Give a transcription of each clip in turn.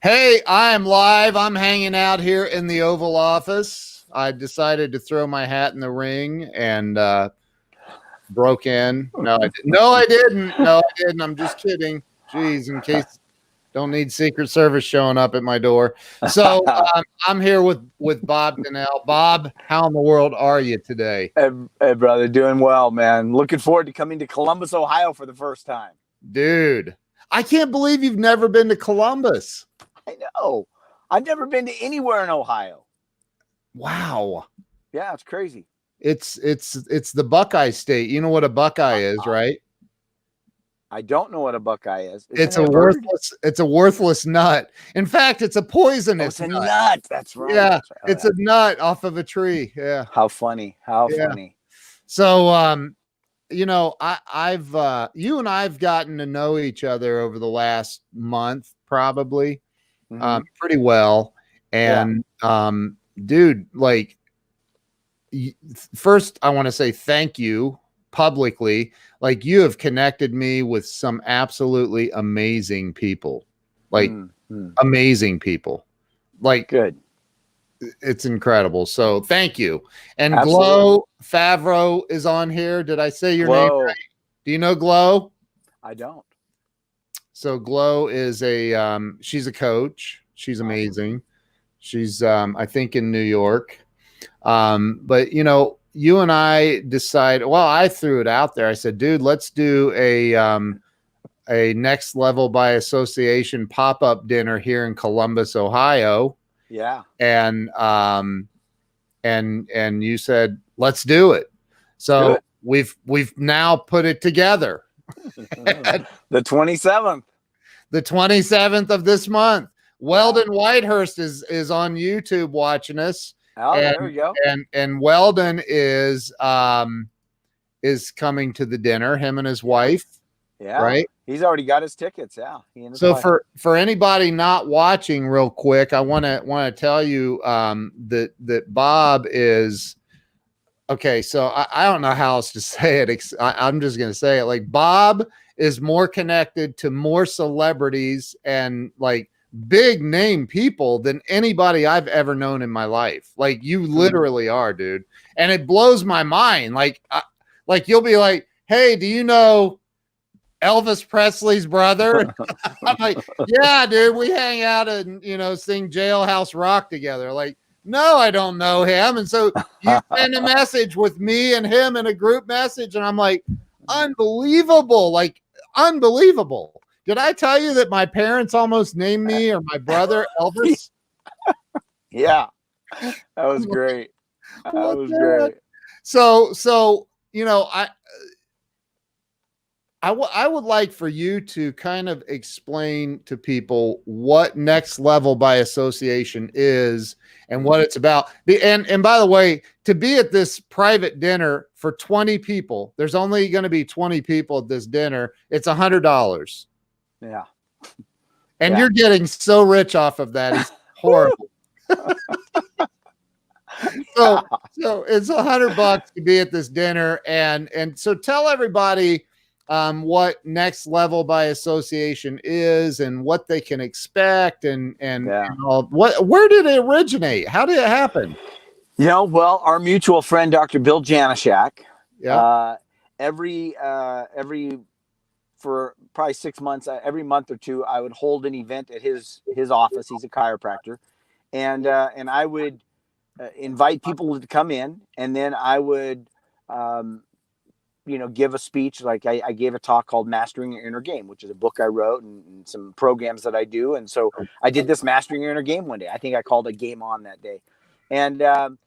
Hey, I am live. I'm hanging out here in the Oval Office. I decided to throw my hat in the ring and broke in. No, I didn't. No, I didn't. No, I didn't. I'm just kidding. Jeez, in case don't need Secret Service showing up at my door. So I'm here with Bob Donnell. Bob, how in the world are you today, Hey, brother, doing well, man. Looking forward to coming to Columbus, Ohio for the first time. dude? I can't believe you've never been to Columbus. I know. I've never been to anywhere in Ohio. Wow. Yeah, it's crazy. It's the Buckeye State. You know what a Buckeye is, right? I don't know what a Buckeye is. It's a worthless nut. In fact, it's a poisonous it's a nut. nut. That's right. Yeah, That's right. it's a nut off of a tree. Yeah. How funny. How Yeah. funny. So I've you and I've gotten to know each other over the last month, probably, pretty well. And dude, like, first I want to say thank you publicly. Like, you have connected me with some absolutely amazing people, like amazing people. Like, good. It's incredible. So thank you. And Absolutely. Glow Favreau is on here. Did I say your name right? Do you know Glow? I don't. So Glow is she's a coach. She's amazing. She's I think in New York. But you and I decided, well, I threw it out there. I said, dude, let's do a Next Level by Association pop-up dinner here in Columbus, Ohio. Yeah. And you said, let's do it. So we've now put it together. The 27th. The 27th of this month. Weldon Whitehurst is on YouTube watching us. Oh, there we go. And Weldon is coming to the dinner, him and his wife. Yeah. Right. He's already got his tickets. Yeah. So for anybody not watching, real quick, I want to tell you that Bob is okay. So I don't know how else to say it. I'm just going to say it. Like, Bob is more connected to more celebrities and like big name people than anybody I've ever known in my life. Like, you literally are, dude. And it blows my mind. Like you'll be like, hey, do you know Elvis Presley's brother? I'm like, yeah, dude, we hang out and sing Jailhouse Rock together. Like, no, I don't know him. And so you send a message with me and him in a group message, and I'm like, unbelievable, like unbelievable. Did I tell you that my parents almost named me or my brother Elvis? Yeah, that was great. That was great. So I would like for you to kind of explain to people what Next Level by Association is and what it's about. And by the way, to be at this private dinner for 20 people, there's only going to be 20 people at this dinner. It's $100. Yeah. And you're getting so rich off of that. It's horrible. So it's $100 to be at this dinner. And so tell everybody what Next Level by Association is and what they can expect and all. Where did it originate? How did it happen? Well, our mutual friend, Dr. Bill Janishak, for probably 6 months, every month or two, I would hold an event at his office. He's a chiropractor. And I would invite people to come in, and then I would, give a speech. Like I gave a talk called Mastering Your Inner Game, which is a book I wrote and some programs that I do. And so I did this Mastering Your Inner Game one day. I think I called it Game On that day. And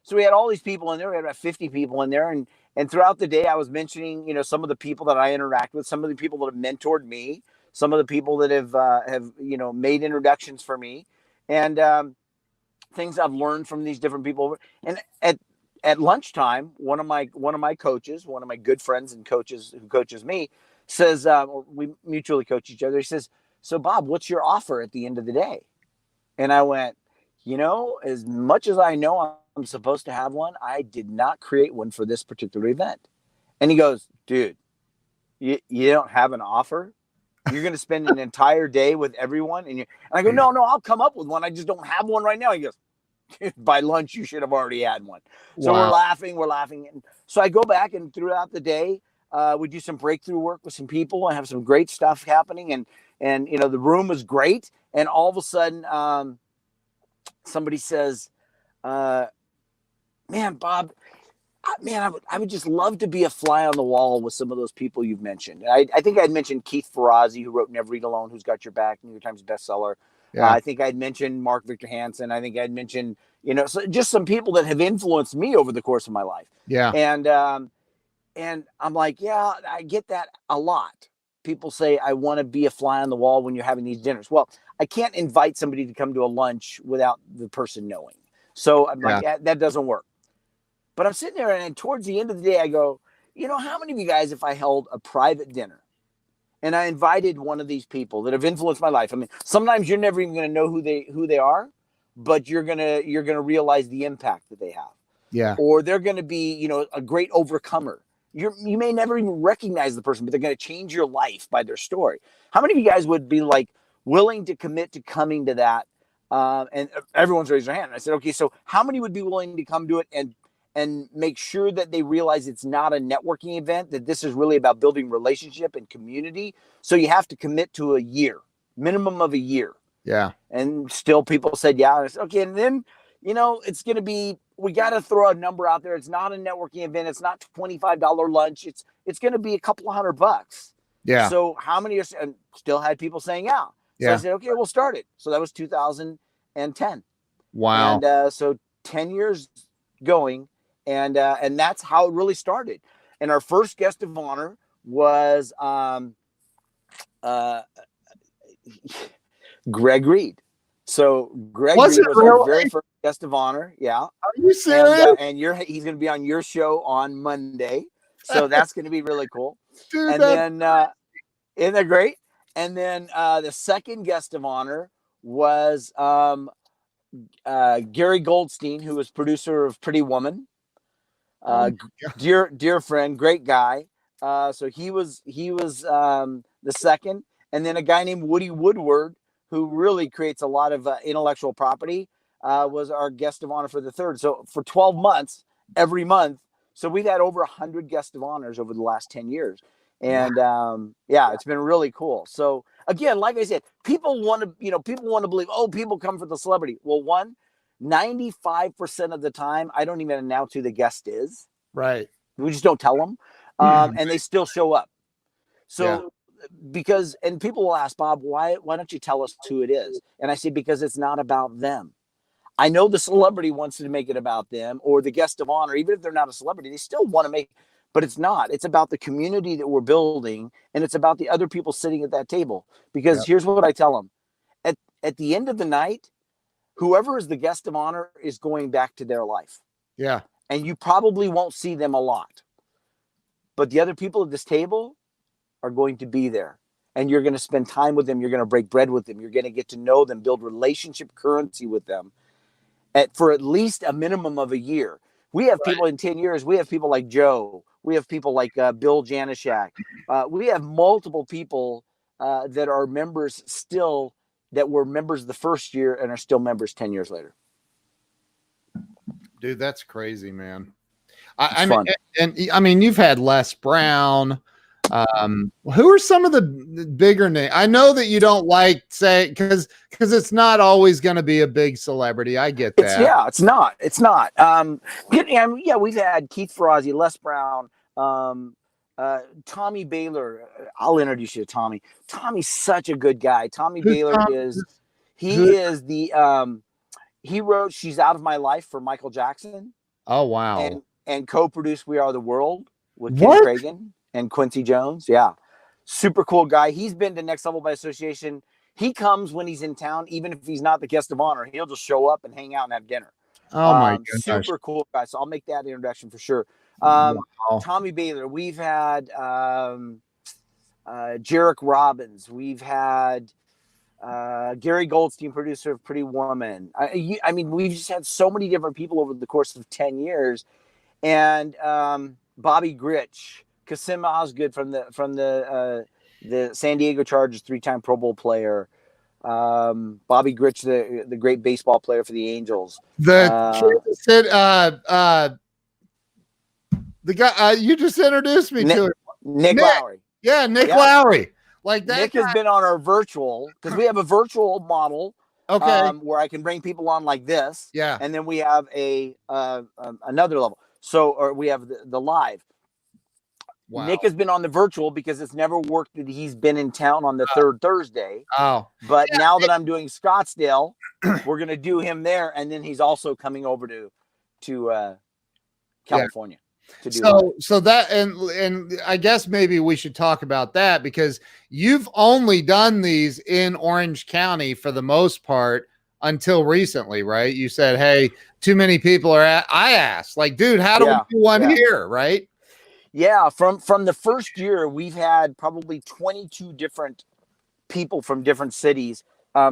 so we had all these people in there. We had about 50 people in there. And throughout the day, I was mentioning, some of the people that I interact with, some of the people that have mentored me, some of the people that have made introductions for me, and things I've learned from these different people. And at lunchtime, one of my coaches, one of my good friends and coaches who coaches me, says, we mutually coach each other. He says, "So Bob, what's your offer at the end of the day?" And I went, as much as I know I'm supposed to have one, I did not create one for this particular event. And he goes, "Dude, you don't have an offer?" You're going to spend an entire day with everyone. And I go, no, I'll come up with one. I just don't have one right now. He goes, by lunch, you should have already had one. So Wow. we're laughing. And so I go back, and throughout the day, we do some breakthrough work with some people. I have some great stuff happening. And the room was great. And all of a sudden, somebody says, man, Bob, I would just love to be a fly on the wall with some of those people you've mentioned. I think I'd mentioned Keith Ferrazzi, who wrote Never Eat Alone, Who's Got Your Back, New York Times bestseller. Yeah. I think I'd mentioned Mark Victor Hansen. I think I'd mentioned, so just some people that have influenced me over the course of my life. Yeah. And I'm like, yeah, I get that a lot. People say, I want to be a fly on the wall when you're having these dinners. Well, I can't invite somebody to come to a lunch without the person knowing. So I'm like, that doesn't work. But I'm sitting there, and towards the end of the day, I go, how many of you guys, if I held a private dinner and I invited one of these people that have influenced my life? I mean, sometimes you're never even going to know who they are, but you're gonna realize the impact that they have. Yeah. Or they're going to be, a great overcomer. You may never even recognize the person, but they're going to change your life by their story. How many of you guys would be like willing to commit to coming to that? And everyone's raised their hand. And I said, okay, so how many would be willing to come to it and make sure that they realize it's not a networking event, that this is really about building relationship and community? So you have to commit to a year, minimum of a year. Yeah. And still people said, yeah. And I said, okay. And then, it's going to be, we got to throw a number out there. It's not a networking event. It's not $25 lunch. It's going to be a couple of $100. Yeah. So how many are, and still had people saying, yeah. So I said, okay, we'll start it. So that was 2010. Wow. And so 10 years going. And that's how it really started. And our first guest of honor was Greg Reed. So Greg Reed was our very first guest of honor. Yeah. Are you serious? And he's going to be on your show on Monday. So that's going to be really cool. Dude, and then, isn't that great? And then the second guest of honor was Gary Goldstein, who was producer of Pretty Woman. Dear friend, great guy. So he was the second. And then a guy named Woody Woodward, who really creates a lot of intellectual property, was our guest of honor for the third. So for 12 months, every month. So we've had over 100 guest of honors over the last 10 years. And it's been really cool. So again, like I said, people want to believe, people come for the celebrity. Well, 95% of the time, I don't even announce who the guest is. Right. We just don't tell them. And they still show up. So because people will ask, Bob, why don't you tell us who it is? And I say, because it's not about them. I know the celebrity wants to make it about them, or the guest of honor, even if they're not a celebrity, they still want to make, but it's not. It's about the community that we're building, and it's about the other people sitting at that table. Because here's what I tell them. At the end of the night, whoever is the guest of honor is going back to their life. Yeah. And you probably won't see them a lot. But the other people at this table are going to be there. And you're going to spend time with them. You're going to break bread with them. You're going to get to know them, build relationship currency with them for at least a minimum of a year. We have people in 10 years. We have people like Joe. We have people like Bill Janishak. We have multiple people that are members still, that were members the first year and are still members 10 years later. Dude, that's crazy, man. I mean, you've had Les Brown. Who are some of the bigger names? I know that you don't like say because it's not always going to be a big celebrity. I get that. It's not. We've had Keith Ferrazzi, Les Brown, Tommy Baylor. I'll introduce you to Tommy. Tommy's such a good guy. Tommy Baylor he wrote She's Out of My Life for Michael Jackson. Oh, wow. And co-produced We Are the World with Ken Cragen and Quincy Jones. Yeah. Super cool guy. He's been to Next Level by Association. He comes when he's in town, even if he's not the guest of honor. He'll just show up and hang out and have dinner. Oh, my gosh. Super cool guy. So I'll make that introduction for sure. Tommy Baylor. We've had Jarek Robbins. We've had Gary Goldstein, producer of Pretty Woman. I mean, we've just had so many different people over the course of 10 years. And Bobby Gritch, Kasim Osgood from the the San Diego Chargers 3-time Pro Bowl player, Bobby Grich, the great baseball player for the Angels. The the guy you just introduced me to. Nick Lowry. Yeah, Nick Lowry. Like that. Nick has been on our virtual, because we have a virtual model. Okay. Where I can bring people on like this. Yeah. And then we have another level. Or we have the live. Wow. Nick has been on the virtual because it's never worked that he's been in town on the third Thursday. Oh. But now that I'm doing Scottsdale, we're going to do him there. And then he's also coming over to California. To do so that and I guess maybe we should talk about that, because you've only done these in Orange County for the most part until recently, right? You said, hey, too many people are I asked, like, dude, how do we do one here, right? Yeah, from the first year, we've had probably 22 different people from different cities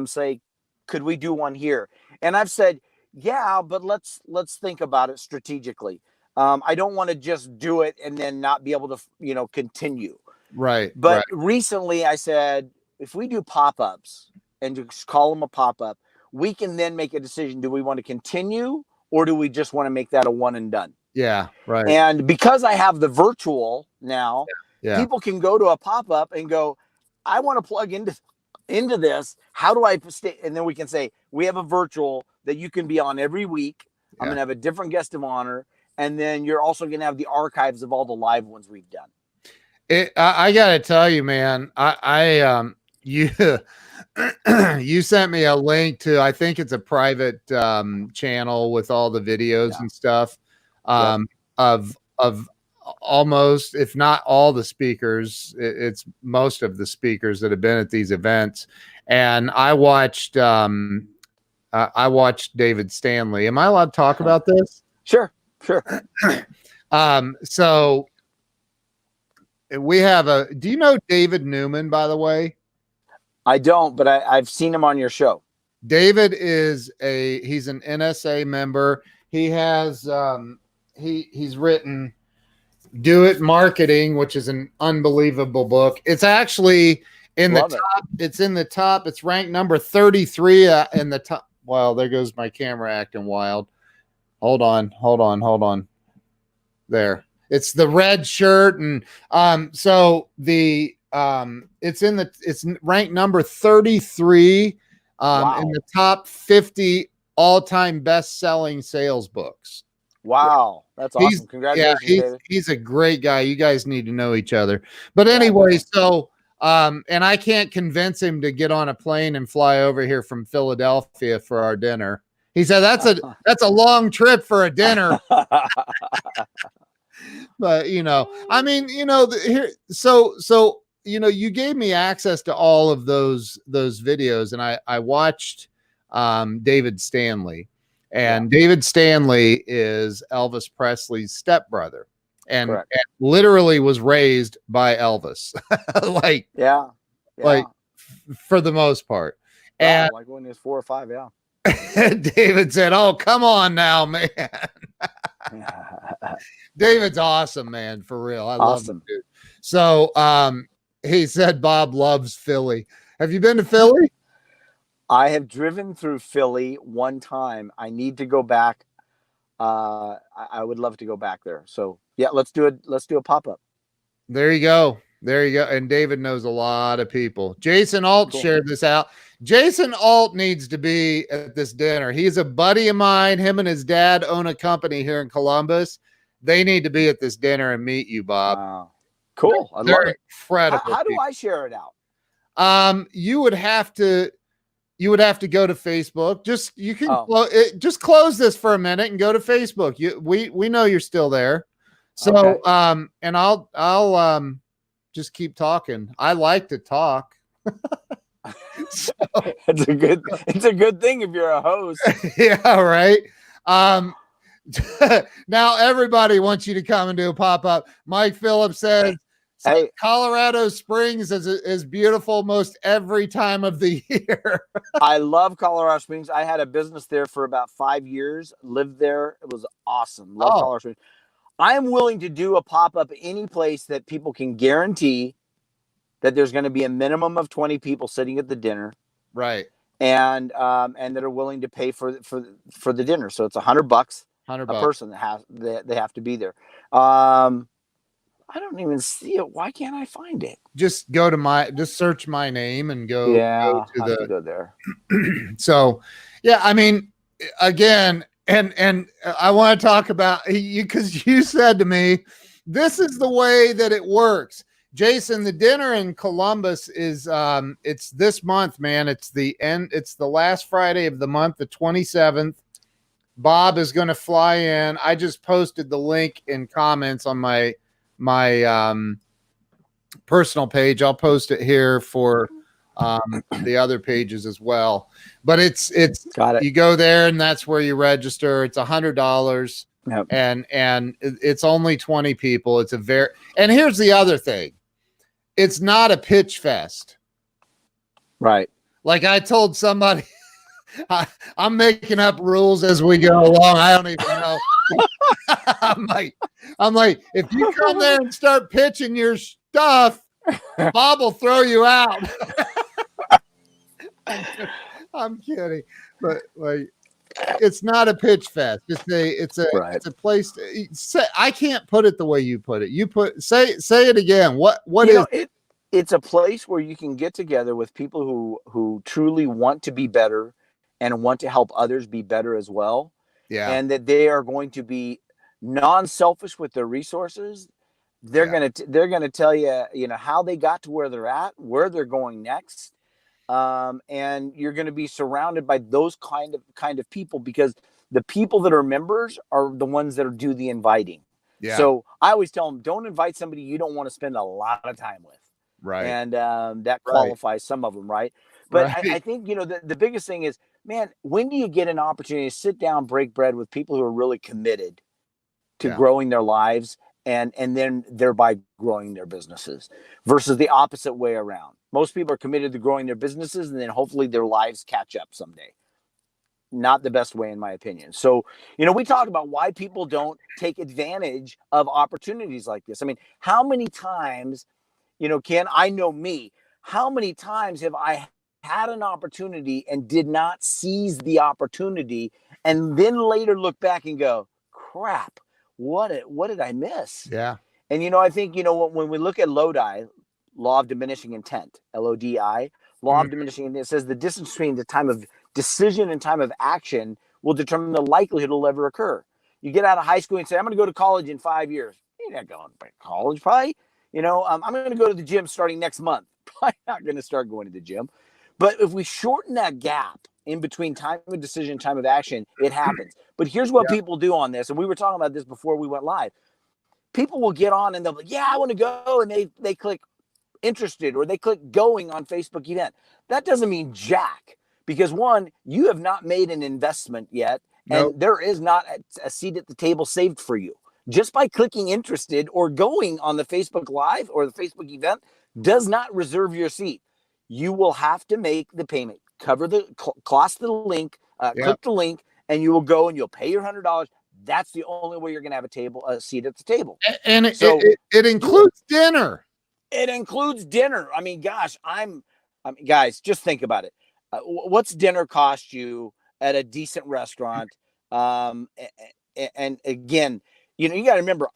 say, could we do one here? And I've said, yeah, but let's think about it strategically. I don't want to just do it and then not be able to, continue. Right. But recently I said, if we do pop-ups and just call them a pop-up, we can then make a decision. Do we want to continue, or do we just want to make that a one and done? Yeah. Right. And because I have the virtual now, people can go to a pop-up and go, I want to plug into this. How do I stay? And then we can say, we have a virtual that you can be on every week. I'm going to have a different guest of honor. And then you're also going to have the archives of all the live ones we've done. I got to tell you, man, you sent me a link to, I think it's a private channel with all the videos and stuff of almost, if not all the speakers, it's most of the speakers that have been at these events. And I watched David Stanley. Am I allowed to talk about this? Sure. So we have do you know David Newman, by the way? I don't, but I've seen him on your show. David he's an NSA member. He has, he's written Do It Marketing, which is an unbelievable book. It's actually in the top. It's in the top. It's ranked number 33 in the top. Well, there goes my camera acting wild. Hold on. There. It's the red shirt. And so it's ranked number 33 in the top 50 all-time best-selling sales books. Wow. That's awesome. Congratulations, David. He's a great guy. You guys need to know each other. But anyway, so and I can't convince him to get on a plane and fly over here from Philadelphia for our dinner. He said that's a long trip for a dinner. But I mean, here, so you gave me access to all of those videos, and I watched David Stanley, and David Stanley is Elvis Presley's stepbrother, and literally was raised by Elvis, like for the most part, and like when he was 4 or 5, David said, "Oh, come on now, man." David's awesome, man, for real. I love him, dude. So, he said Bob loves Philly. Have you been to Philly? I have driven through Philly one time. I need to go back. I would love to go back there. So, yeah, let's do a pop-up. There you go. And David knows a lot of people. Jason Alt shared this out. Jason Alt needs to be at this dinner. He's a buddy of mine. Him and his dad own a company here in Columbus. They need to be at this dinner and meet you, Bob. Wow. Cool. I love it. Incredible. How do I share it out? You would have to go to Facebook. You can just close this for a minute and go to Facebook. We know you're still there. So and I'll just keep talking. I like to talk. So, it's a good thing if you're a host. Yeah, right. Now everybody wants you to come and do a pop-up. Mike Phillips says, hey, Colorado Springs is beautiful most every time of the year. I love Colorado Springs. I had a business there for about 5 years, lived there. It was awesome. Love Colorado Springs. I am willing to do a pop-up any place that people can guarantee that there's going to be a minimum of 20 people sitting at the dinner, Right. and that are willing to pay for the dinner. So it's $100 $100 a person that they have to be there. I don't even see it. Why can't I find it? Just search my name and go Yeah, to I have to go there. So, yeah, I mean, again, and I want to talk about you, because you said to me, this is the way that it works. Jason, the dinner in Columbus is it's this month, man. It's the last Friday of the month, the 27th. Bob is going to fly in. I just posted the link in comments on my personal page. I'll post it here for the other pages as well. But it's Got it. You go there and that's where you register. It's $100. Yep. And it's only 20 people. And here's the other thing. It's not a pitch fest. Right. Like I told somebody, I'm making up rules as we go along. I don't even know. I'm like, if you come there and start pitching your stuff, Bob will throw you out. I'm kidding, but like, it's not a pitch fest. It's a place. I can't put it the way you put it. Say it again. What is it? It's a place where you can get together with people who truly want to be better and want to help others be better as well. Yeah. And that they are going to be non-selfish with their resources. They're going to tell you, how they got to where they're at, where they're going next. And you're going to be surrounded by those kind of people, because the people that are members are the ones that do the inviting. Yeah. So I always tell them, don't invite somebody you don't want to spend a lot of time with. Right. And that qualifies some of them. Right. But I think, the biggest thing is, man, when do you get an opportunity to sit down, break bread with people who are really committed to growing their lives and then thereby growing their businesses, versus the opposite way around? Most people are committed to growing their businesses and then hopefully their lives catch up someday. Not the best way, in my opinion. So, we talk about why people don't take advantage of opportunities like this. I mean, how many times, Ken, I know me, how many times have I had an opportunity and did not seize the opportunity, and then later look back and go, crap, what did I miss? Yeah. And, I think, when we look at LODI, law of diminishing intent, LODI, law of diminishing intent, it says the distance between the time of decision and time of action will determine the likelihood it'll ever occur. You get out of high school and say, I'm going to go to college in 5 years. You're not going to college, probably. I'm going to go to the gym starting next month. Probably not going to start going to the gym. But if we shorten that gap in between time of decision, time of action, it happens. But here's what people do on this. And we were talking about this before we went live. People will get on and they'll be, I want to go. And they click interested, or they click going on Facebook event. That doesn't mean jack, because one, you have not made an investment yet. Nope. And there is not a seat at the table saved for you. Just by clicking interested or going on the Facebook Live or the Facebook event does not reserve your seat. You will have to make the payment, cover the cost of the link, click the link, and you will go and you'll pay your $100. That's the only way you're going to have a seat at the table. And it includes dinner. It includes dinner. I mean, gosh, guys, just think about it. What's dinner cost you at a decent restaurant? And again, you got to remember,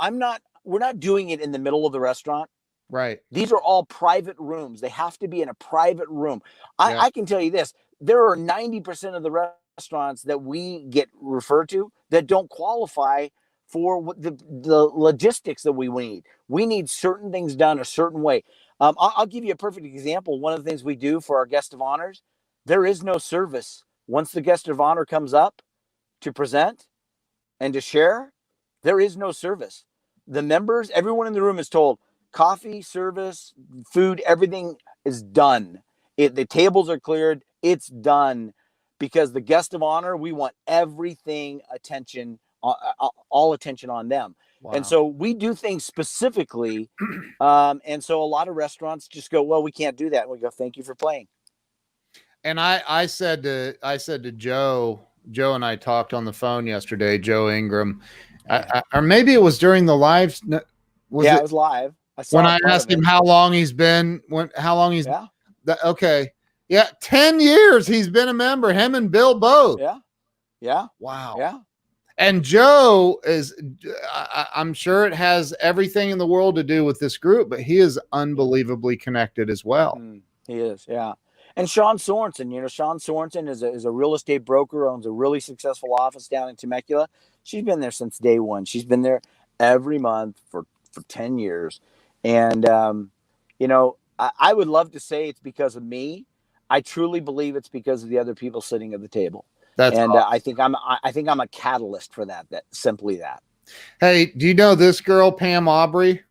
we're not doing it in the middle of the restaurant. Right. These are all private rooms. They have to be in a private room. I can tell you this. There are 90% of the restaurants that we get referred to that don't qualify for the logistics that we need. We need certain things done a certain way. I'll give you a perfect example. One of the things we do for our guest of honors, there is no service. Once the guest of honor comes up to present and to share, there is no service. The members, everyone in the room is told, coffee, service, food, everything is done. The tables are cleared. It's done, because the guest of honor, we want everything attention, all attention on them. Wow. And so we do things specifically. And so a lot of restaurants just go, well, we can't do that. And we go, thank you for playing. And I said to Joe and I talked on the phone yesterday, Joe Ingram, or maybe it was during the live. It was live. I saw When a I ton asked of him it. how long he's been, Yeah, okay. Yeah, 10 years he's been a member, him and Bill both. yeah, yeah, Wow. yeah. And Joe is, I'm sure it has everything in the world to do with this group, but he is unbelievably connected as well. He is, yeah. And Sean Sorensen, Sean Sorensen is a real estate broker, owns a really successful office down in Temecula. She's been there since day one. She's been there every month for 10 years. And, I would love to say it's because of me. I truly believe it's because of the other people sitting at the table. That's And awesome. I think I'm a catalyst for that simply that. Hey, do you know this girl, Pam Aubrey?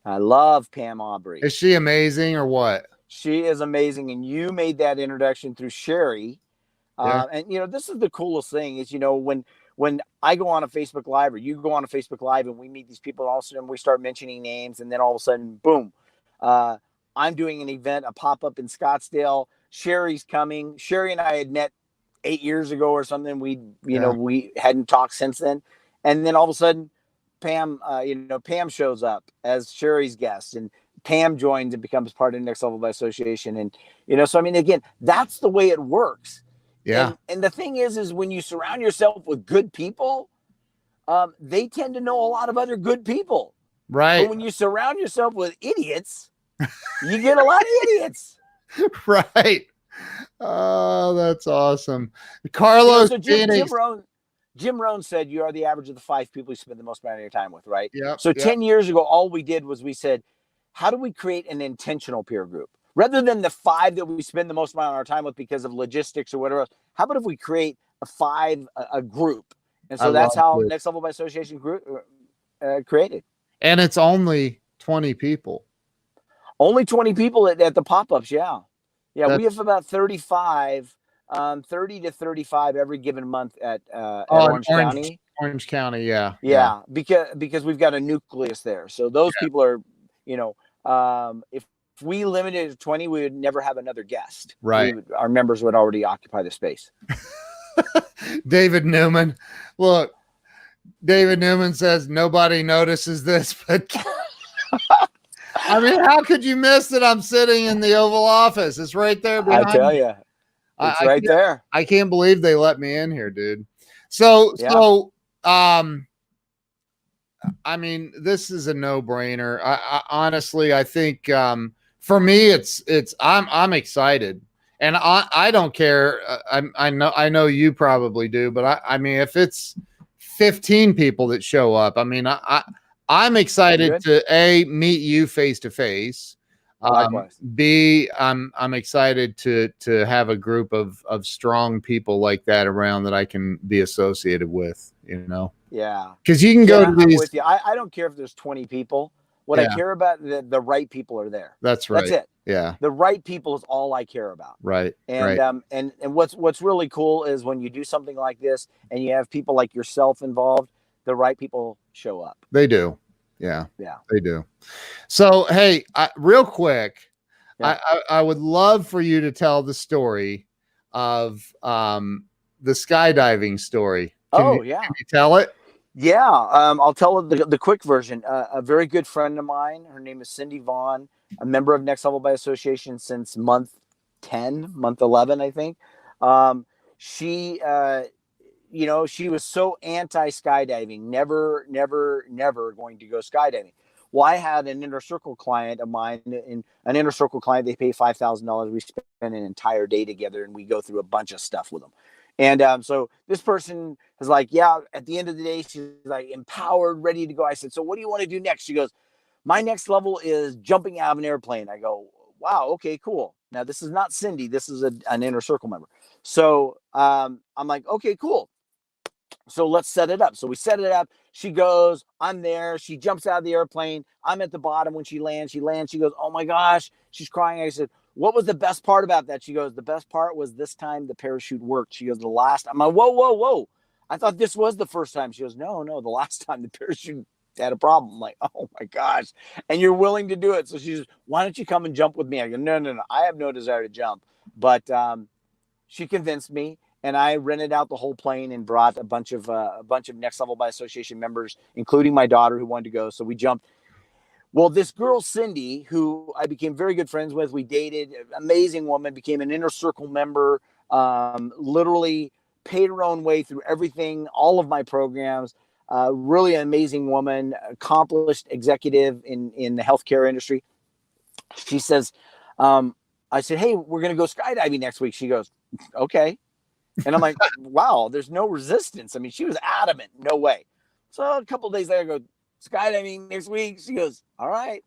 I love Pam Aubrey. Is she amazing or what? She is amazing. And you made that introduction through Sherry. Yeah. And this is the coolest thing is, when I go on a Facebook Live or you go on a Facebook Live and we meet these people, all of a sudden we start mentioning names, and then all of a sudden, boom, I'm doing an event, a pop-up in Scottsdale. Sherry's coming. Sherry and I had met 8 years ago or something. We hadn't talked since then. And then all of a sudden, Pam shows up as Sherry's guest, and Pam joins and becomes part of Next Level by Association. And, so I mean, again, that's the way it works. Yeah. And the thing is when you surround yourself with good people, they tend to know a lot of other good people. Right. But when you surround yourself with idiots, you get a lot of idiots. Right. Oh, that's awesome. Carlos. So Jim Rohn said you are the average of the 5 people you spend the most amount of your time with, right? Yeah. So 10 years ago, all we did was we said, how do we create an intentional peer group? Rather than the 5 that we spend the most amount of our time with because of logistics or whatever else, how about if we create a group? And so that's how Next Level by Association group created. And it's only 20 people. Only 20 people at the pop-ups, yeah. Yeah, we have about 30 to 35 every given month at Orange County. Orange County, yeah. Yeah, because we've got a nucleus there. So those people are, if we limited it to 20, we would never have another guest. Right. Our members would already occupy the space. David Newman. Look, David Newman says nobody notices this, but I mean, how could you miss that I'm sitting in the Oval Office? It's right there behind I tell me. you. It's right there. I can't believe they let me in here, dude. So I mean, this is a no-brainer. I honestly, I think for me, I'm excited, and I don't care. I know you probably do, but I mean, if it's 15 people that show up, I mean, I'm excited to meet you face to face. B, I'm excited to have a group of strong people like that around that I can be associated with, Yeah. Because you can go to these. With you. I don't care if there's 20 people. What I care about, the right people are there. That's right. That's it. Yeah. The right people is all I care about. Right. And and what's really cool is when you do something like this and you have people like yourself involved, the right people show up. They do. Yeah. Yeah. They do. So, hey, real quick, I would love for you to tell the story of the skydiving story. Can you tell it? Yeah. I'll tell the quick version. A very good friend of mine, her name is Cindy Vaughn, a member of Next Level by Association since month 11, I think. She was so anti-skydiving, never going to go skydiving. Well, I had an Inner Circle client of mine. In an Inner Circle client, they pay $5,000. We spend an entire day together, and we go through a bunch of stuff with them. And so this person is like, at the end of the day, she's like empowered, ready to go. I said, so what do you want to do next? She goes, my next level is jumping out of an airplane. I go, wow, okay, cool. Now, this is not Cindy. This is an Inner Circle member. So I'm like, okay, cool. So let's set it up. So we set it up. She goes, I'm there. She jumps out of the airplane. I'm at the bottom when she lands. She goes, oh my gosh. She's crying. I said, what was the best part about that? She goes, the best part was this time the parachute worked. She goes, the last, I'm like, whoa. I thought this was the first time. She goes, no, the last time the parachute had a problem. I'm like, oh my gosh. And you're willing to do it. So she says, why don't you come and jump with me? I go, no. I have no desire to jump. But she convinced me. And I rented out the whole plane and brought a bunch of Next Level by Association members, including my daughter who wanted to go. So we jumped. Well, this girl, Cindy, who I became very good friends with, we dated, amazing woman, became an inner circle member, literally paid her own way through everything, all of my programs. Really an amazing woman, accomplished executive in the healthcare industry. She says, I said, hey, we're going to go skydiving next week. She goes, okay. And I'm like, wow, there's no resistance. I mean, she was adamant, no way. So a couple of days later, I go, skydiving next week. She goes, all right.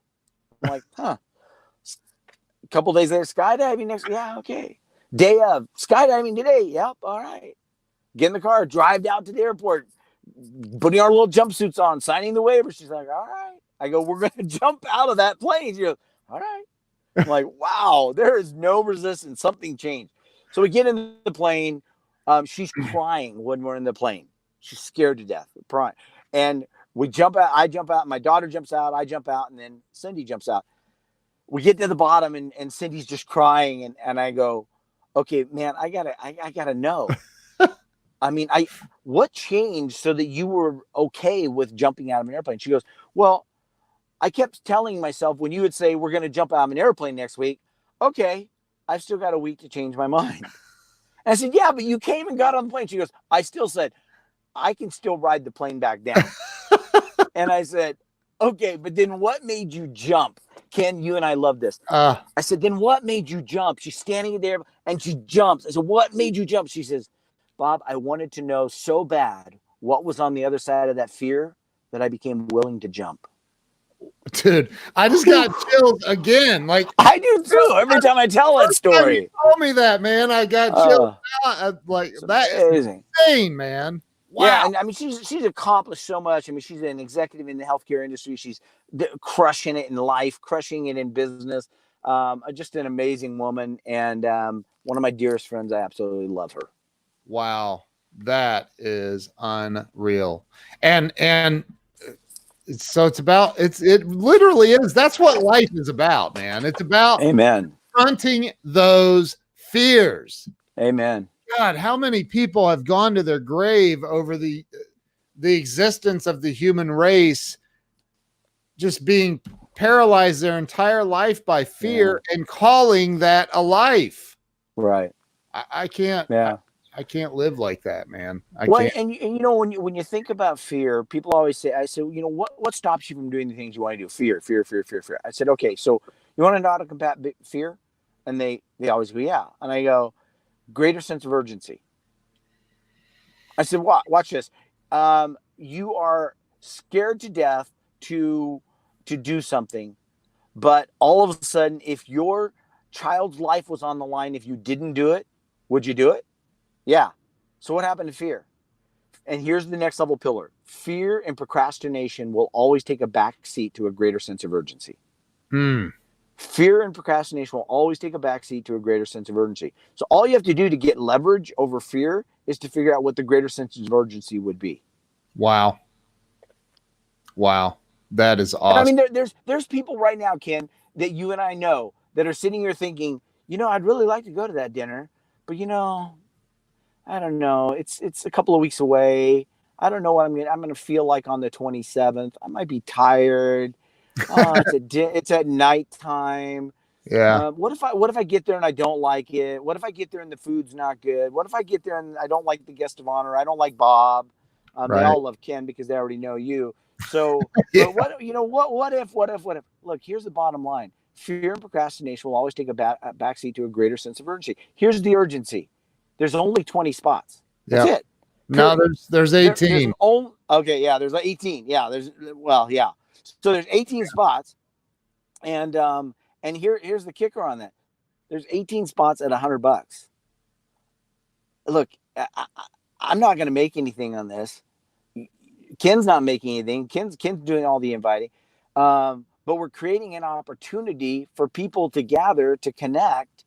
I'm like, huh. A couple of days later, skydiving next week. Yeah, okay. Day of skydiving today. Yep, all right. Get in the car, drive down to the airport, putting our little jumpsuits on, signing the waiver. She's like, all right. I go, we're going to jump out of that plane. She goes, all right. I'm like, wow, there is no resistance. Something changed. So we get in the plane. She's crying when we're in the plane. She's scared to death. Crying. And we jump out. I jump out. My daughter jumps out. I jump out. And then Cindy jumps out. We get to the bottom and Cindy's just crying. And I go, okay, man, I gotta know. I mean, what changed so that you were okay with jumping out of an airplane? She goes, well, I kept telling myself when you would say, we're going to jump out of an airplane next week. Okay, I've still got a week to change my mind. And I said, yeah, but you came and got on the plane. She goes, I still said, I can still ride the plane back down. And I said, okay, but then what made you jump? Ken, you and I love this. I said, then what made you jump? She's standing there and she jumps. I said, what made you jump? She says, Bob, I wanted to know so bad what was on the other side of that fear that I became willing to jump. Dude, I just got chills again. Like I do too. Every time I tell that story. You told me that, man. I got chills. Like that is insane, man. Wow. Yeah, and I mean she's accomplished so much. I mean, she's an executive in the healthcare industry. She's crushing it in life, crushing it in business. Just an amazing woman, and one of my dearest friends. I absolutely love her. Wow, that is unreal. And so it literally is. That's what life is about, man. It's about confronting those fears. Amen. God, how many people have gone to their grave over the existence of the human race just being paralyzed their entire life by fear and calling that a life. Right. I can't. Yeah. I can't live like that, man. I can't. And you know, when you think about fear, people always say, I said, you know, what stops you from doing the things you want to do? Fear. I said, okay, so you want to know how to combat fear? And they always go, yeah. And I go, greater sense of urgency. I said, watch this. You are scared to death to do something, but all of a sudden, if your child's life was on the line, if you didn't do it, would you do it? Yeah. So what happened to fear? And here's the next level pillar. Fear and procrastination will always take a back seat to a greater sense of urgency. Fear and procrastination will always take a back seat to a greater sense of urgency. So all you have to do to get leverage over fear is to figure out what the greater sense of urgency would be. Wow. That is awesome. And I mean, there's people right now, Ken, that you and I know that are sitting here thinking, you know, I'd really like to go to that dinner, but you know, I don't know. It's a couple of weeks away. I don't know what I'm going to feel like on the 27th. I might be tired. It's at nighttime. Yeah. What if I get there and I don't like it? What if I get there and the food's not good? What if I get there and I don't like the guest of honor? I don't like Bob. They all love Ken because they already know you. So, but what if? Look, here's the bottom line. Fear and procrastination will always take a backseat to a greater sense of urgency. Here's the urgency. There's only 20 spots. That's it. No, there's 18. There's 18. Yeah, So there's 18 spots, and here's the kicker on that. There's 18 spots at $100. Look, I'm not going to make anything on this. Ken's not making anything. Ken's doing all the inviting, but we're creating an opportunity for people to gather, to connect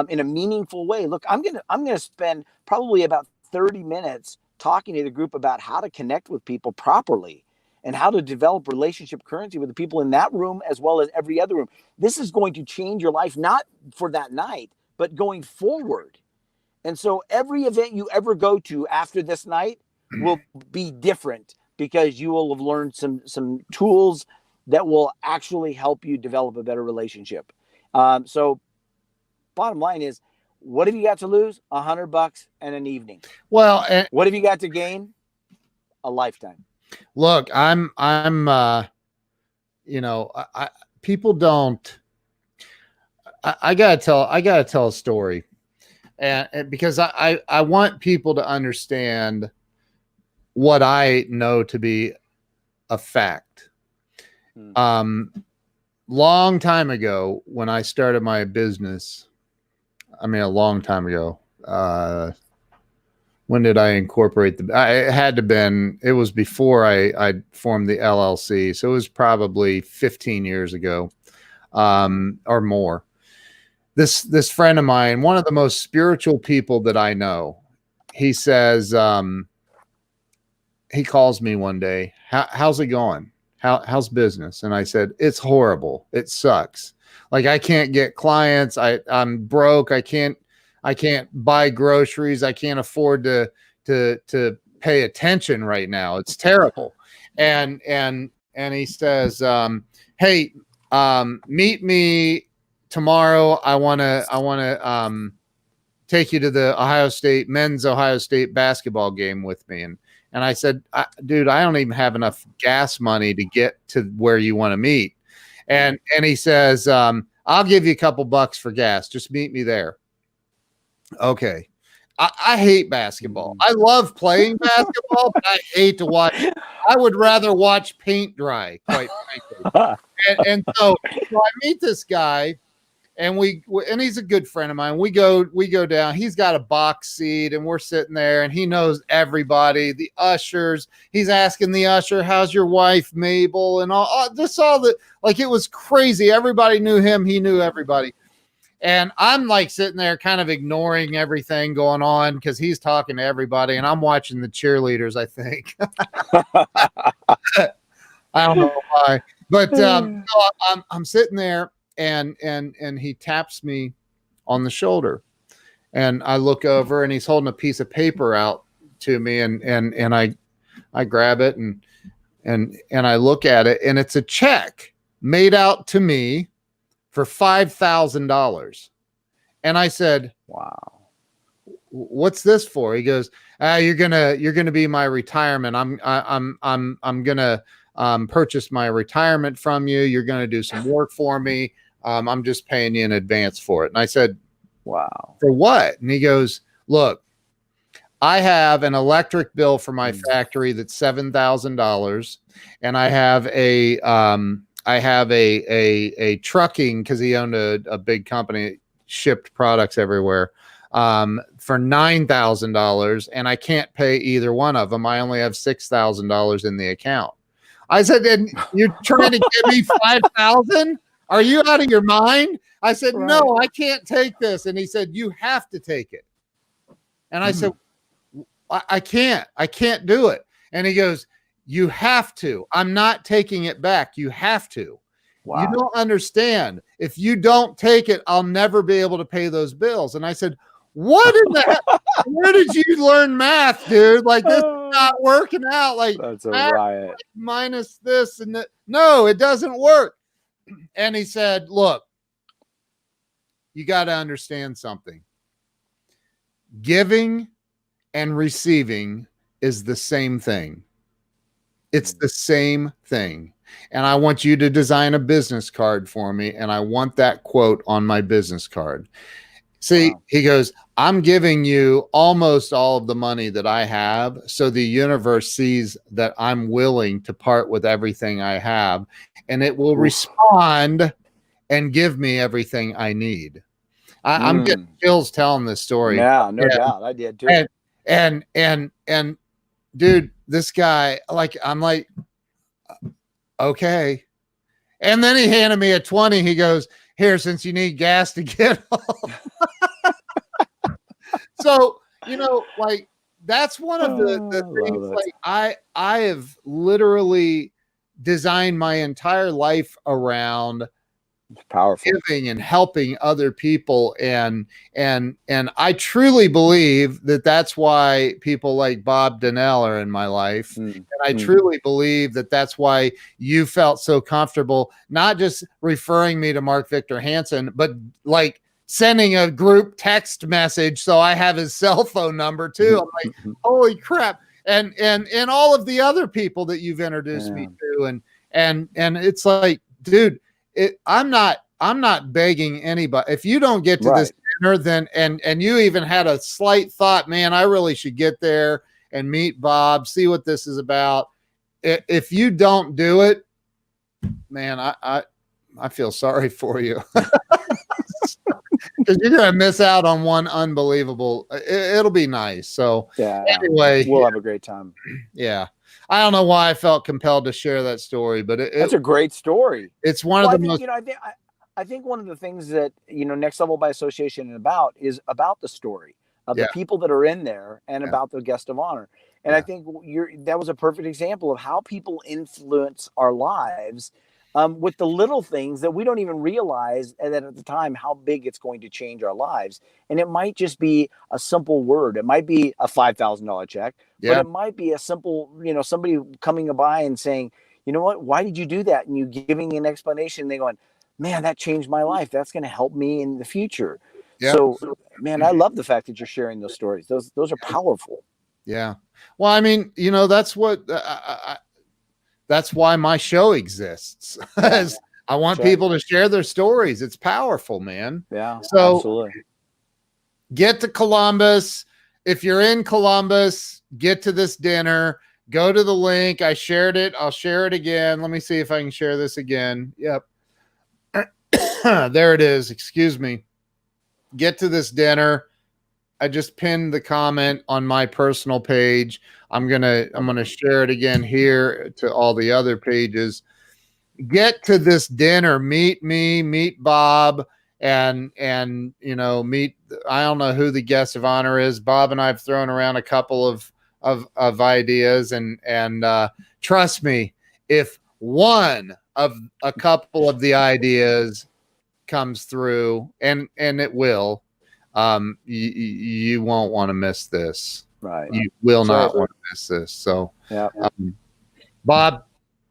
in a meaningful way. Look, I'm gonna spend probably about 30 minutes talking to the group about how to connect with people properly and how to develop relationship currency with the people in that room as well as every other room. This is going to change your life, not for that night, but going forward. And so every event you ever go to after this night will be different because you will have learned some tools that will actually help you develop a better relationship. So bottom line is, what have you got to lose? $100 and an evening. Well, and What have you got to gain? A lifetime. look, you know, people don't, I gotta tell a story, and because I want people to understand what I know to be a fact. Long time ago, when I started my business, I mean, a long time ago, when did I incorporate it had to been, it was before I formed the LLC. So it was probably 15 years ago, or more. This friend of mine, one of the most spiritual people that I know, he says, he calls me one day, how's it going? How's business? And I said, it's horrible. It sucks. Like, I can't get clients. I'm broke. I can't buy groceries. I can't afford to pay attention right now. It's terrible. And he says, hey, meet me tomorrow. I want to take you to the men's Ohio State basketball game with me. And I said, dude, I don't even have enough gas money to get to where you want to meet. And he says, I'll give you a couple bucks for gas. Just meet me there. Okay. I hate basketball. I love playing basketball, but I hate to watch. I would rather watch paint dry, quite frankly. And so I meet this guy, and and he's a good friend of mine. We go down. He's got a box seat, and we're sitting there, and he knows everybody, the ushers. He's asking the usher, "How's your wife, Mabel?" And all the, like, it was crazy. Everybody knew him. He knew everybody. And I'm like sitting there kind of ignoring everything going on because he's talking to everybody, and I'm watching the cheerleaders, I think. I don't know why. But so I'm sitting there, and he taps me on the shoulder, and I look over, and he's holding a piece of paper out to me, and I grab it, and I look at it, and it's a check made out to me for $5,000. And I said, wow, what's this for? He goes, you're gonna be my retirement. I'm gonna purchase my retirement from you. You're gonna do some work for me. I'm just paying you in advance for it. And I said, wow, for what? And he goes, look, I have an electric bill for my factory that's $7,000, and I have a trucking, because he owned a big company, shipped products everywhere, for $9,000, and I can't pay either one of them. I only have $6,000 in the account. I said, and you're trying to give me $5,000? Are you out of your mind? I said, right. No, I can't take this. And he said, you have to take it. And I said, I can't do it. And he goes, you have to. I'm not taking it back. You have to. Wow. You don't understand. If you don't take it, I'll never be able to pay those bills. And I said, what in the heck? Where did you learn math, dude? Like, this is not working out. Like, that's a riot. Minus this and that. No, it doesn't work. And he said, look, you got to understand something. Giving and receiving is the same thing. It's the same thing. And I want you to design a business card for me, and I want that quote on my business card. See, wow. He goes, I'm giving you almost all of the money that I have, so the universe sees that I'm willing to part with everything I have, and it will respond and give me everything I need. I'm getting chills telling this story. Yeah, no doubt. I did too. And dude, this guy, like, I'm like, okay. And then he handed me a 20. He goes, here, since you need gas to get home. So, you know, like, that's one of the things, like, I have literally designed my entire life around It's powerful. giving and helping other people, and I truly believe that that's why people like Bob Donnell are in my life. And I truly believe that that's why you felt so comfortable not just referring me to Mark Victor Hansen, but like sending a group text message so I have his cell phone number too. I'm like, holy crap. And all of the other people that you've introduced me to, and it's like, dude, I'm not begging anybody. If you don't get to this dinner, then and you even had a slight thought, man, I really should get there and meet Bob, see what this is about. If you don't do it, man, I feel sorry for you. Because you're gonna miss out on one unbelievable. It'll be nice. So anyway, we'll have a great time. Yeah, I don't know why I felt compelled to share that story, but that's a great story. It's one of the most. I think one of the things that Next Level by Association is about the story of the people that are in there and about the guest of honor. And I think that was a perfect example of how people influence our lives. With the little things that we don't even realize that at the time how big it's going to change our lives. And it might just be a simple word. It might be a $5,000 check, but it might be a simple, somebody coming by and saying, you know what, why did you do that? And you giving an explanation, and they going, man, that changed my life. That's going to help me in the future. Yeah. So, man, I love the fact that you're sharing those stories. Those are powerful. Yeah. Well, I mean, that's what that's why my show exists. I want people to share their stories. It's powerful, man. Yeah. So absolutely. Get to Columbus. If you're in Columbus, get to this dinner. Go to the link. I shared it. I'll share it again. Let me see if I can share this again. Yep. There it is. Excuse me. Get to this dinner. I just pinned the comment on my personal page. I'm gonna share it again here to all the other pages. Get to this dinner. Meet me. Meet Bob. And meet. I don't know who the guest of honor is. Bob and I have thrown around a couple of ideas, and trust me, if one of a couple of the ideas comes through, and it will, you won't want to miss this. Right. You will not want to miss this. So, Bob,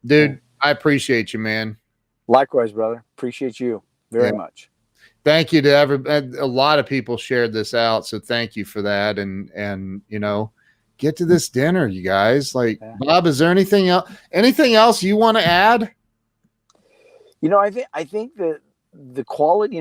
dude, I appreciate you, man. Likewise, brother. Appreciate you very much. Thank you to everybody. A lot of people shared this out, so thank you for that. And get to this dinner, you guys. Like, Bob, is there anything else you want to add? I think that the quality,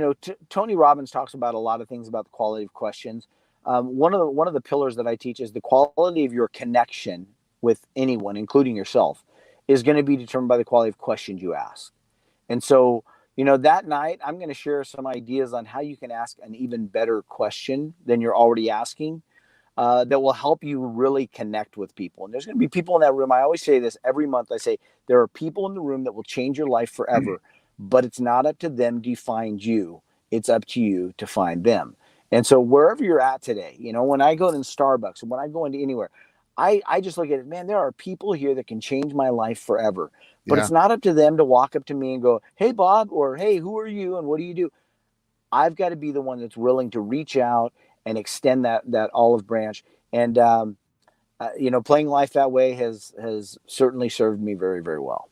Tony Robbins talks about a lot of things about the quality of questions. One of the pillars that I teach is the quality of your connection with anyone, including yourself, is going to be determined by the quality of questions you ask. And so, that night I'm going to share some ideas on how you can ask an even better question than you're already asking, that will help you really connect with people. And there's going to be people in that room. I always say this every month. I say, there are people in the room that will change your life forever, but it's not up to them to find you. It's up to you to find them. And so wherever you're at today, when I go to Starbucks, when I go into anywhere, I just look at it, man, there are people here that can change my life forever. But it's not up to them to walk up to me and go, hey, Bob, or hey, who are you and what do you do? I've got to be the one that's willing to reach out and extend that olive branch. And, playing life that way has certainly served me very, very well.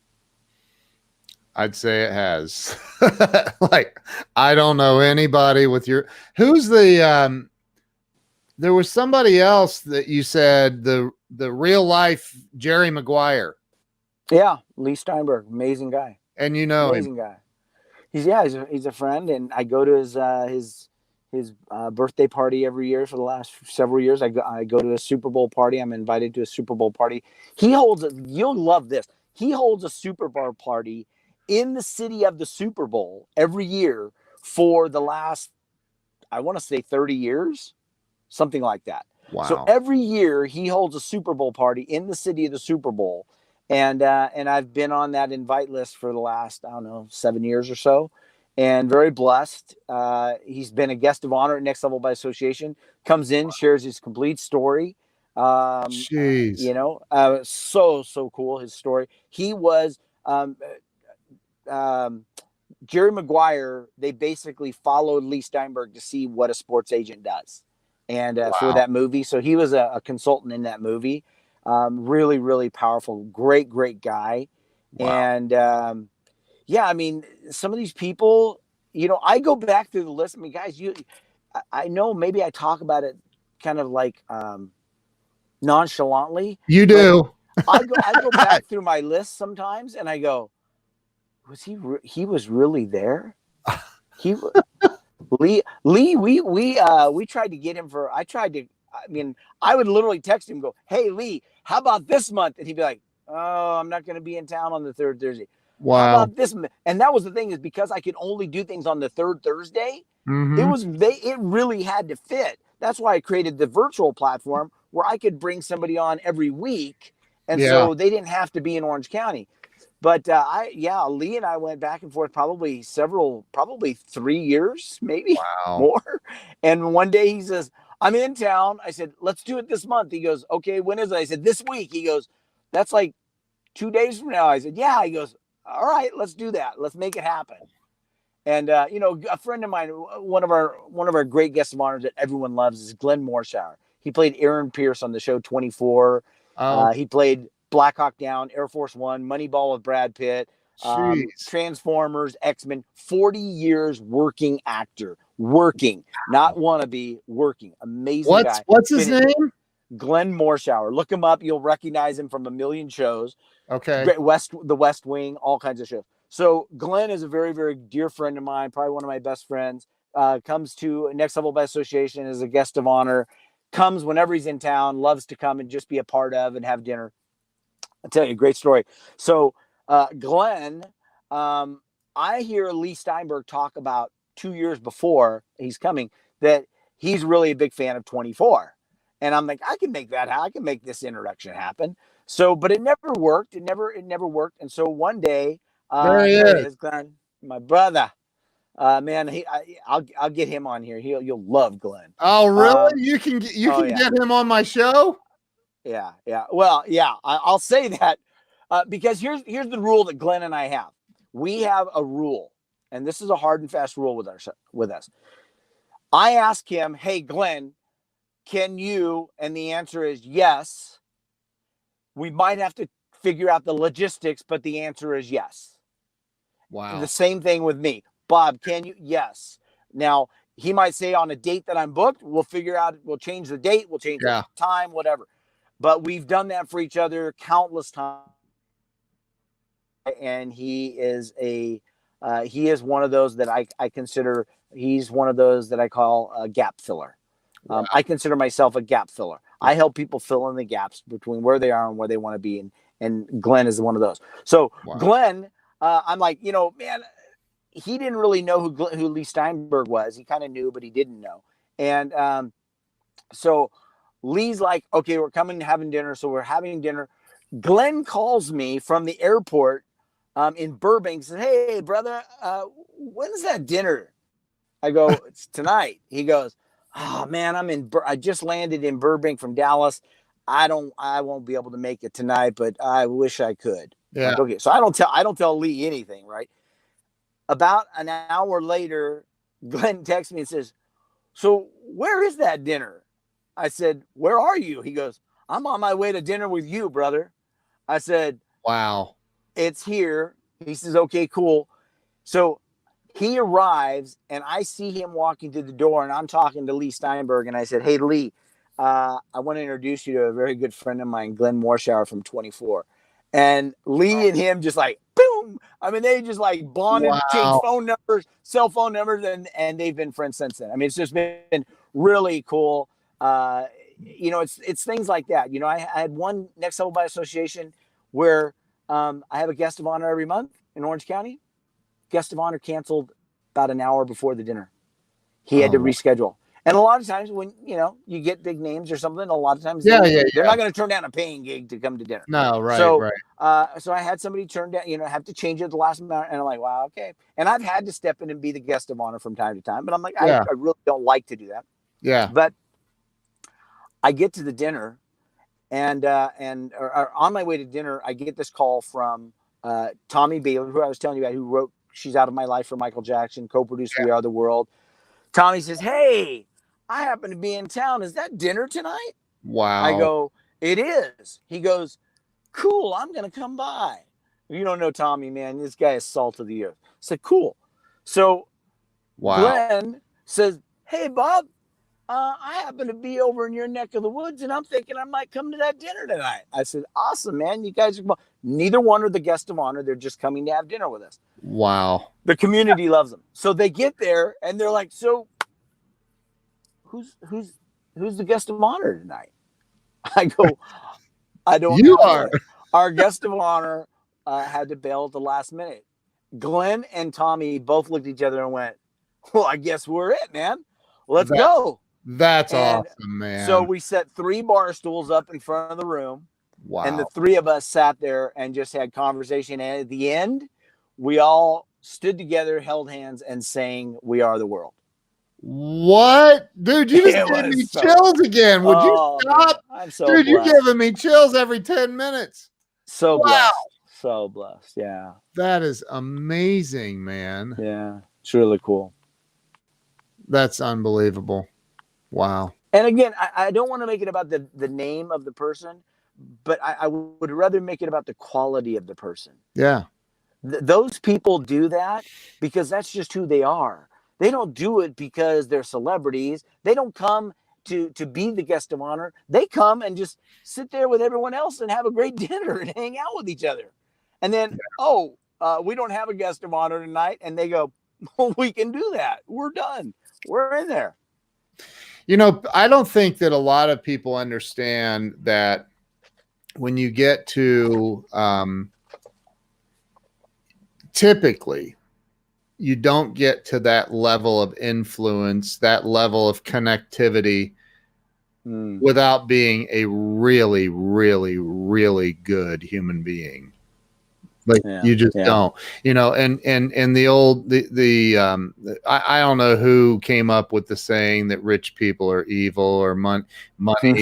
I'd say it has. Like, I don't know anybody with who's the, there was somebody else that you said the real life Jerry Maguire. Yeah. Lee Steinberg, amazing guy. And amazing guy. He's a friend, and I go to his birthday party every year for the last several years. I go to a Super Bowl party. I'm invited to a Super Bowl party. You'll love this. He holds a Super Bowl party in the city of the Super Bowl every year for the last, I want to say 30 years, something like that. Wow. So every year he holds a Super Bowl party in the city of the Super Bowl. And I've been on that invite list for the last, 7 years or so, and very blessed. He's been a guest of honor at Next Level by Association, comes in, shares his complete story. Jeez. So cool, his story. He was Jerry Maguire, they basically followed Lee Steinberg to see what a sports agent does, and for that movie. So he was a consultant in that movie. Really, really powerful, great guy. Wow. And yeah, I mean, some of these people, I go back through the list. I mean, guys, I know maybe I talk about it kind of like nonchalantly. You do. I go back through my list sometimes, and I go, was he was really there? He Lee, we tried to get him for. I would literally text him, go, "Hey Lee, how about this month?" And he'd be like, "Oh, I'm not going to be in town on the third Thursday." Wow. How about this? And that was the thing, is because I could only do things on the third Thursday. It really had to fit. That's why I created the virtual platform where I could bring somebody on every week, and so they didn't have to be in Orange County. But Lee and I went back and forth probably 3 years, maybe more. And one day he says, "I'm in town." I said, "Let's do it this month." He goes, "Okay, when is it?" I said, "This week." He goes, "That's like 2 days from now." I said, "Yeah." He goes, "All right, let's do that. Let's make it happen." And a friend of mine, one of our great guests of honor that everyone loves, is Glenn Morshower. He played Aaron Pierce on the show 24. He played Black Hawk Down, Air Force One, Moneyball with Brad Pitt, Transformers, X-Men. 40 years working actor, not wannabe, working. Amazing guy. What's his name? Glenn Morshower. Look him up. You'll recognize him from a million shows. Okay. The West Wing, all kinds of shows. So Glenn is a very, very dear friend of mine, probably one of my best friends. Comes to Next Level by Association as a guest of honor. Comes whenever he's in town. Loves to come and just be a part of and have dinner. I'll tell you a great story. So Glenn, I hear Lee Steinberg talk about 2 years before he's coming that he's really a big fan of 24. And I'm like, I can make that happen. I can make this introduction happen. So, but it never worked. It never worked. And so one day, there he is, Glenn, my brother. Man, I'll get him on here. You'll love Glenn. Oh, really? You can get him on my show? Yeah. Well, yeah, I'll say that because here's the rule that Glenn and I have. We have a rule, and this is a hard and fast rule with us. I ask him, "Hey, Glenn, can you?" And the answer is yes. We might have to figure out the logistics, but the answer is yes. Wow. The same thing with me. "Bob, can you?" Yes. Now, he might say on a date that I'm booked, we'll figure out, we'll change the date, we'll change the time, whatever. But we've done that for each other countless times. And he is one of those that I consider, he's one of those that I call a gap filler. Wow. I consider myself a gap filler. I help people fill in the gaps between where they are and where they want to be. And Glenn is one of those. So Glenn, I'm like, man, he didn't really know who Lee Steinberg was. He kind of knew, but he didn't know. And so Lee's like, "Okay, we're coming and having dinner." So we're having dinner. Glenn calls me from the airport in Burbank, says, "Hey, brother, when's that dinner?" I go, "It's tonight." He goes, "Oh man, I just landed in Burbank from Dallas. I won't be able to make it tonight, but I wish I could." Yeah. Like, okay. So I don't tell Lee anything, right? About an hour later, Glenn texts me and says, "So where is that dinner?" I said, "Where are you?" He goes, "I'm on my way to dinner with you, brother." I said, "Wow, it's here." He says, "Okay, cool." So he arrives and I see him walking through the door, and I'm talking to Lee Steinberg, and I said, "Hey, Lee, I want to introduce you to a very good friend of mine, Glenn Morshower from 24. And Lee and him just like, boom. I mean, they just like bonded, changed phone numbers, cell phone numbers, and they've been friends since then. I mean, it's just been really cool. It's things like that. I had one Next Level by Association where I have a guest of honor every month in Orange County. Guest of honor canceled about an hour before the dinner. He had to reschedule. And a lot of times when, you get big names or something, a lot of times they're not going to turn down a paying gig to come to dinner. No, right, right. So I had somebody turn down, have to change it at the last minute. And I'm like, wow, okay. And I've had to step in and be the guest of honor from time to time. But I'm like, I really don't like to do that. Yeah. But I get to the dinner and on my way to dinner, I get this call from Tommy Baylor, who I was telling you about, who wrote She's Out of My Life for Michael Jackson, co-produced We Are the World. Tommy says, "Hey, I happen to be in town. Is that dinner tonight?" Wow. I go, "It is." He goes, "Cool, I'm going to come by." You don't know Tommy, man. This guy is salt of the earth. I said, "Cool." So Wow. Glenn says, "Hey, Bob, I happen to be over in your neck of the woods, and I'm thinking I might come to that dinner tonight." I said, "Awesome, man. You guys are..." Neither one are the guest of honor. They're just coming to have dinner with us. Wow. The community loves them. So they get there, and they're like, "So who's the guest of honor tonight?" I go, "I don't You know. are. Our guest of honor had to bail at the last minute." Glenn and Tommy both looked at each other and went, "Well, I guess we're it, man. Let's go." That's And awesome, man. so we set 3 bar stools up in front of the room. Wow. And the 3 of us sat there and just had conversation. And at the end, we all stood together, held hands, and sang "We Are the World." What? Dude, you just gave me chills again. Would you stop? Man, I'm so Dude, blessed. you're giving me chills every 10 minutes. So blessed. So blessed. Yeah. That is amazing, man. Yeah. It's really cool. That's unbelievable. Wow. And again, I don't want to make it about the name of the person, but I would rather make it about the quality of the person. Yeah. Those people do that because that's just who they are. They don't do it because they're celebrities. They don't come to be the guest of honor. They come and just sit there with everyone else and have a great dinner and hang out with each other. And then, we don't have a guest of honor tonight. And they go, "Well, we can do that. We're done. We're in there." You know, I don't think that a lot of people understand that when you get to typically you don't get to that level of influence, that level of connectivity without being a really, really, really good human being. Like you just don't, you know, and the old, I don't know who came up with the saying that rich people are evil or money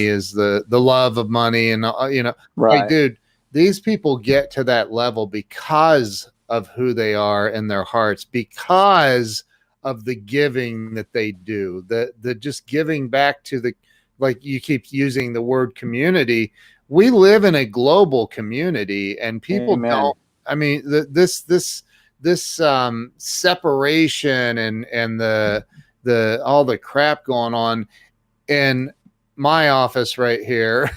is the love of money. And, you know, right. Like, dude, these people get to that level because of who they are in their hearts, because of the giving that they do, the just giving back to the, like you keep using the word community. We live in a global community and people don't, I mean, this separation and the all the crap going on in my office right here.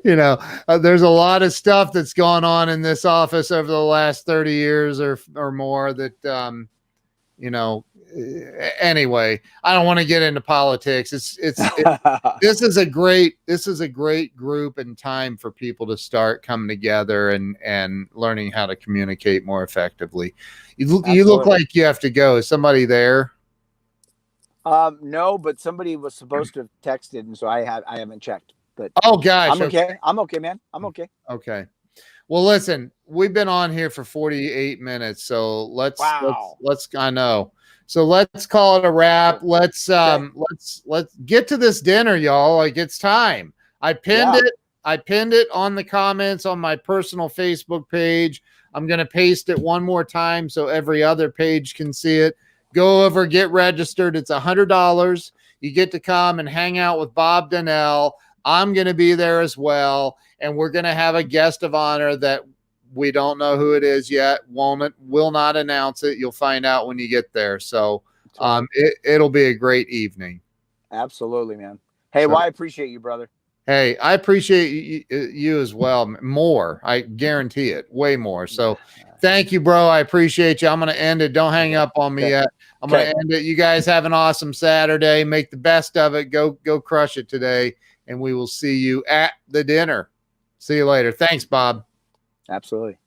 You know, there's a lot of stuff that's gone on in this office over the last 30 years or more that, you know, anyway, I don't want to get into politics. This is a great group and time for people to start coming together and learning how to communicate more effectively. You look like you have to go. Is somebody there? No, but somebody was supposed to have texted, and so I haven't checked. But oh gosh, I'm okay. I'm okay, man. I'm okay. Okay. Well, listen, we've been on here for 48 minutes, so let's I know. So let's call it a wrap. Let's get to this dinner, y'all. Like, it's time. I pinned it on the comments on my personal Facebook page. I'm going to paste it one more time so every other page can see it. Go over, get registered. It's $100. You get to come and hang out with Bob Donnell. I'm going to be there as well. And we're going to have a guest of honor that we don't know who it is yet. Will not announce it. You'll find out when you get there. So it'll be a great evening. Absolutely, man. Hey, well, I appreciate you, brother. Hey, I appreciate you as well. More. I guarantee it. Way more. So thank you, bro. I appreciate you. I'm going to end it. Don't hang up on me yet. I'm going to end it. You guys have an awesome Saturday. Make the best of it. Go crush it today. And we will see you at the dinner. See you later. Thanks, Bob. Absolutely.